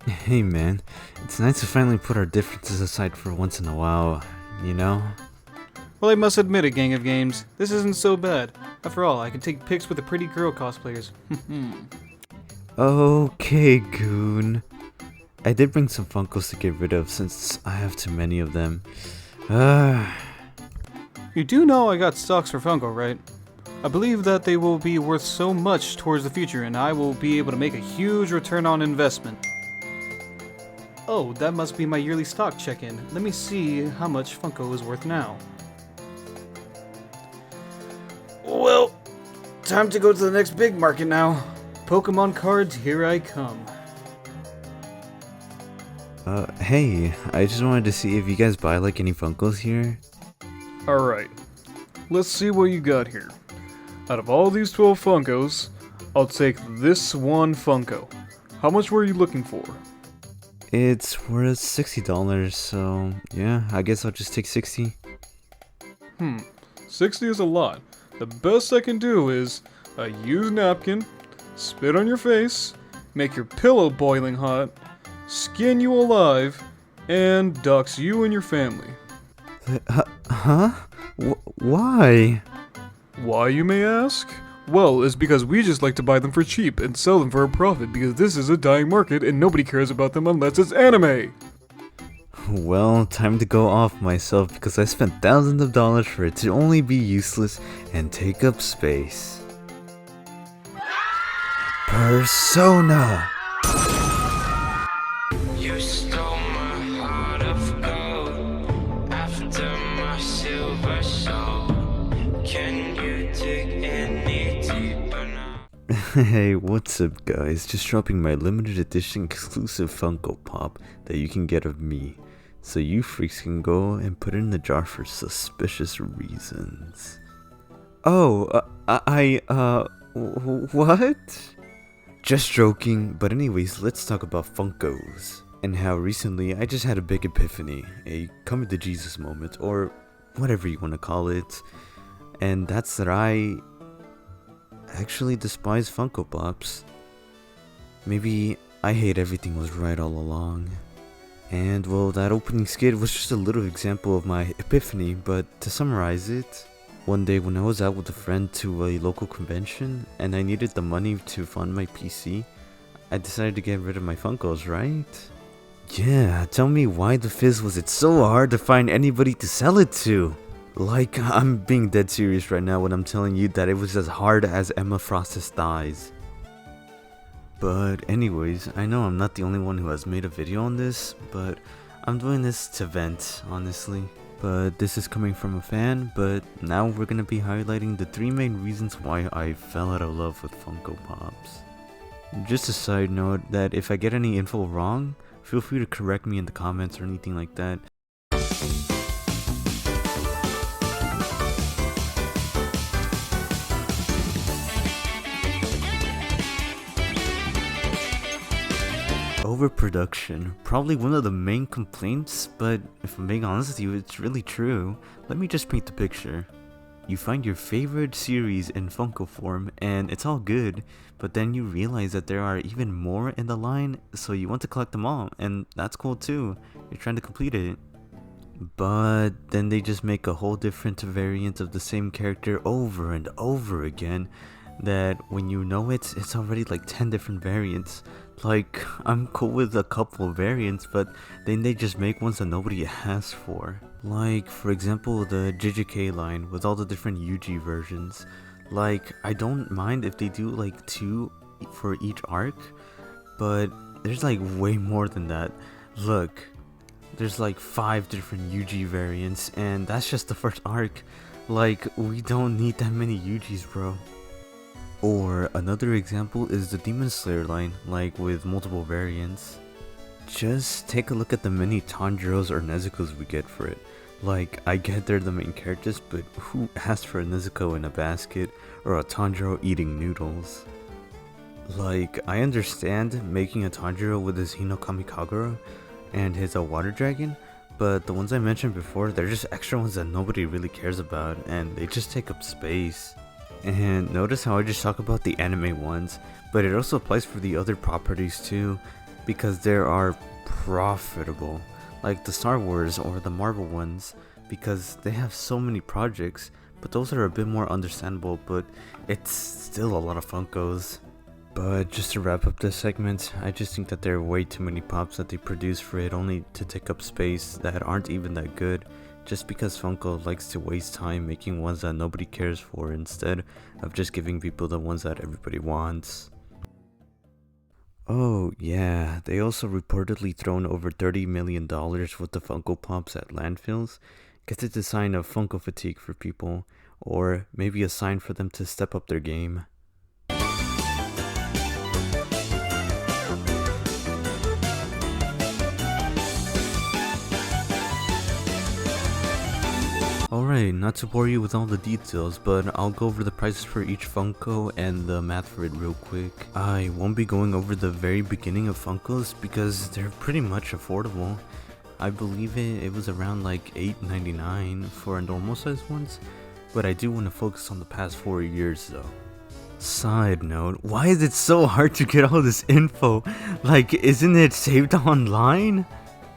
Hey man, it's nice to finally put our differences aside for once in a while, you know? Well, I must admit it, gang of games. This isn't so bad. After all, I can take pics with the pretty girl cosplayers. Okay, Goon. I did bring some Funkos to get rid of since I have too many of them. Ah, You do know I got stocks for Funko, right? I believe that they will be worth so much towards the future, and I will be able to make a huge return on investment. Oh, that must be my yearly stock check-in. Let me see how much Funko is worth now. Well, time to go to the next big market now. Pokemon cards, here I come. hey, I just wanted to see if you guys buy like any Funkos here. Alright, let's see what you got here. Out of all these 12 Funkos, I'll take this one Funko. How much were you looking for? It's worth $60, so yeah, I guess I'll just take 60. 60 is a lot. The best I can do is a used napkin, spit on your face, make your pillow boiling hot, skin you alive, and dox you and your family. Huh? Why? Why, you may ask? Well, it's because we just like to buy them for cheap and sell them for a profit because this is a dying market and nobody cares about them unless it's anime! Well, time to go off myself because I spent thousands of dollars for it to only be useless and take up space. Persona! You stole my heart of gold after my silver soul. Can you dig any deeper now? Hey, what's up guys? Just dropping my limited edition exclusive Funko Pop that you can get of me. So you freaks can go and put it in the jar for suspicious reasons. Oh, what? Just joking, but anyways, let's talk about Funkos. And how recently I just had a big epiphany, a coming to Jesus moment, or whatever you want to call it. And that's that I actually despise Funko Pops. Maybe I hate everything was right all along. And well, that opening skit was just a little example of my epiphany, but to summarize it, one day when I was out with a friend to a local convention and I needed the money to fund my PC, I decided to get rid of my Funkos, right? Yeah, tell me why the fizz was it so hard to find anybody to sell it to? Like, I'm being dead serious right now when I'm telling you that it was as hard as Emma Frost's thighs. But anyways, I know I'm not the only one who has made a video on this, but I'm doing this to vent, honestly. But this is coming from a fan, but now we're gonna be highlighting the 3 main reasons why I fell out of love with Funko Pops. Just a side note that if I get any info wrong, feel free to correct me in the comments or anything like that. Overproduction, probably one of the main complaints, but if I'm being honest with you, it's really true. Let me just paint the picture. You find your favorite series in Funko form and it's all good, but then you realize that there are even more in the line, so you want to collect them all, and that's cool too. You're trying to complete it. But then they just make a whole different variant of the same character over and over again, that when you know it's already like 10 different variants. Like, I'm cool with a couple of variants, but then they just make ones that nobody asks for. Like, for example, the JJK line with all the different UG versions. Like, I don't mind if they do like 2 for each arc, but there's like way more than that. Look, there's like 5 different UG variants, and that's just the first arc. Like, we don't need that many UGs, bro. Or another example is the Demon Slayer line, like with multiple variants. Just take a look at the many Tanjiros or Nezuko's we get for it. Like, I get they're the main characters, but who asked for a Nezuko in a basket or a Tanjiro eating noodles? Like, I understand making a Tanjiro with his Hino Kamikagura and his water dragon, but the ones I mentioned before, they're just extra ones that nobody really cares about, and they just take up space. And notice how I just talk about the anime ones, but it also applies for the other properties too, because they are profitable, like the Star Wars or the Marvel ones, because they have so many projects, but those are a bit more understandable, but it's still a lot of Funkos. But just to wrap up this segment, I just think that there are way too many pops that they produce for it only to take up space that aren't even that good, just because Funko likes to waste time making ones that nobody cares for instead of just giving people the ones that everybody wants. Oh yeah, they also reportedly thrown over $30 million with the Funko Pops at landfills. Guess it's a sign of Funko fatigue for people, or maybe a sign for them to step up their game. Alright, not to bore you with all the details, but I'll go over the prices for each Funko and the math for it real quick. I won't be going over the very beginning of Funkos because they're pretty much affordable. I believe it was around like $8.99 for normal size ones, but I do want to focus on the past 4 years though. Side note, why is it so hard to get all this info? Like, isn't it saved online?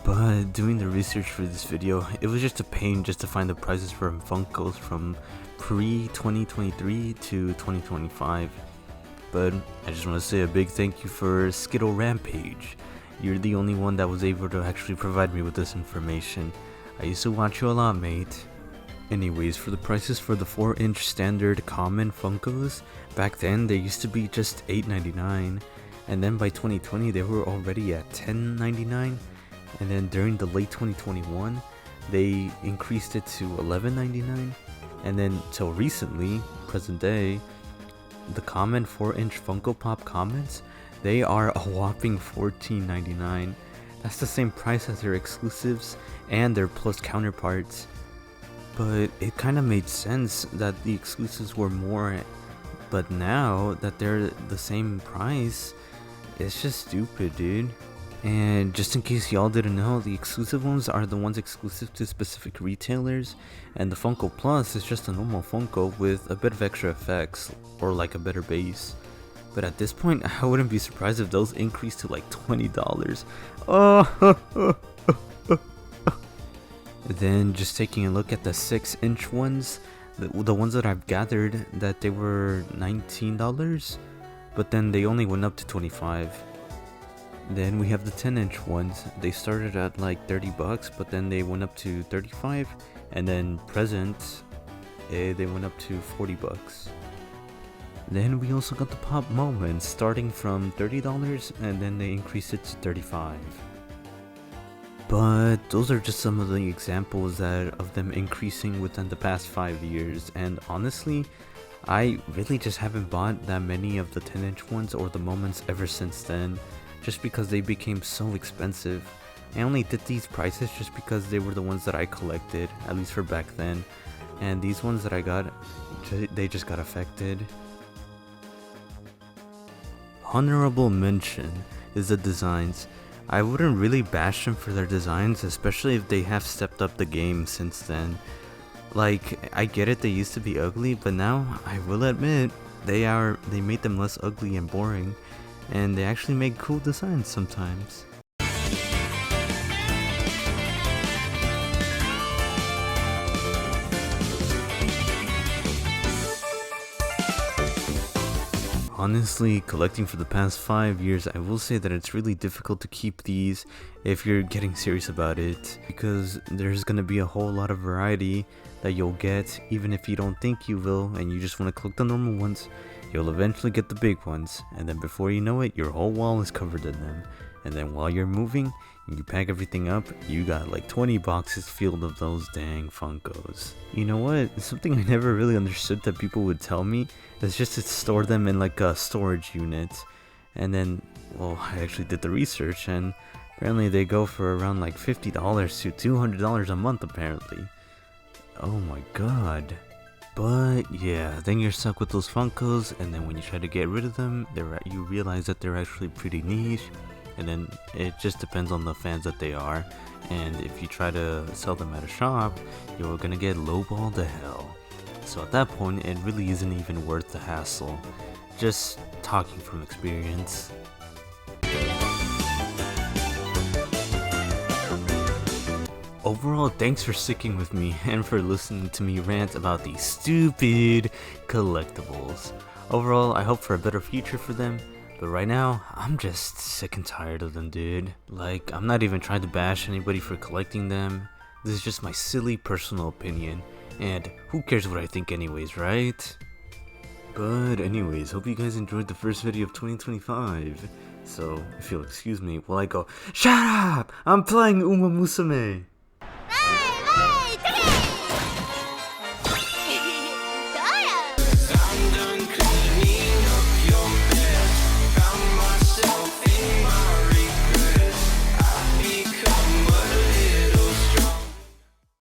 But doing the research for this video, it was just a pain just to find the prices for Funkos from pre-2023 to 2025. But I just want to say a big thank you for Skittle Rampage. You're the only one that was able to actually provide me with this information. I used to watch you a lot, mate. Anyways, for the prices for the 4-inch standard common Funkos, back then they used to be just $8.99, and then by 2020 they were already at $10.99. And then during the late 2021, they increased it to $11.99. And then till recently, present day, the common 4-inch Funko Pop commons, they are a whopping $14.99. That's the same price as their exclusives and their plus counterparts. But it kind of made sense that the exclusives were more, but now that they're the same price, it's just stupid, dude. And just in case y'all didn't know, the exclusive ones are the ones exclusive to specific retailers, and the Funko Plus is just a normal Funko with a bit of extra effects, or like a better base. But at this point, I wouldn't be surprised if those increase to like $20. Oh, then just taking a look at the 6-inch ones, the ones that I've gathered that they were $19, but then they only went up to $25. Then we have the 10-inch ones. They started at like $30, but then they went up to $35, and then present, they went up to $40. Then we also got the Pop Moments starting from $30, and then they increased it to $35. But those are just some of the examples of them increasing within the past 5 years, and honestly, I really just haven't bought that many of the 10-inch ones or the Moments ever since then, just because they became so expensive. I only did these prices just because they were the ones that I collected, at least for back then, and these ones that I got, they just got affected. Honorable mention is the designs. I wouldn't really bash them for their designs, especially if they have stepped up the game since then. Like, I get it, they used to be ugly, but now, I will admit, they made them less ugly and boring, and they actually make cool designs sometimes. Honestly, collecting for the past 5 years, I will say that it's really difficult to keep these if you're getting serious about it, because there's gonna be a whole lot of variety that you'll get, even if you don't think you will and you just want to collect the normal ones. You'll eventually get the big ones, and then before you know it, your whole wall is covered in them. And then while you're moving and you pack everything up, you got like 20 boxes filled of those dang Funkos. You know what? Something I never really understood that people would tell me is just to store them in like a storage unit. And then, well, I actually did the research, and apparently they go for around like $50 to $200 a month apparently. Oh my god. But yeah, then you're stuck with those Funkos, and then when you try to get rid of them, you realize that they're actually pretty niche, and then it just depends on the fans that they are, and if you try to sell them at a shop, you're gonna get lowballed to hell. So at that point, it really isn't even worth the hassle. Just talking from experience. overall, thanks for sticking with me and for listening to me rant about these stupid collectibles. Overall, I hope for a better future for them, but right now, I'm just sick and tired of them, dude. Like, I'm not even trying to bash anybody for collecting them. This is just my silly personal opinion, and who cares what I think anyways, right? But anyways, hope you guys enjoyed the first video of 2025. So, if you'll excuse me while I go, "Shut up! I'm playing Uma Musume!"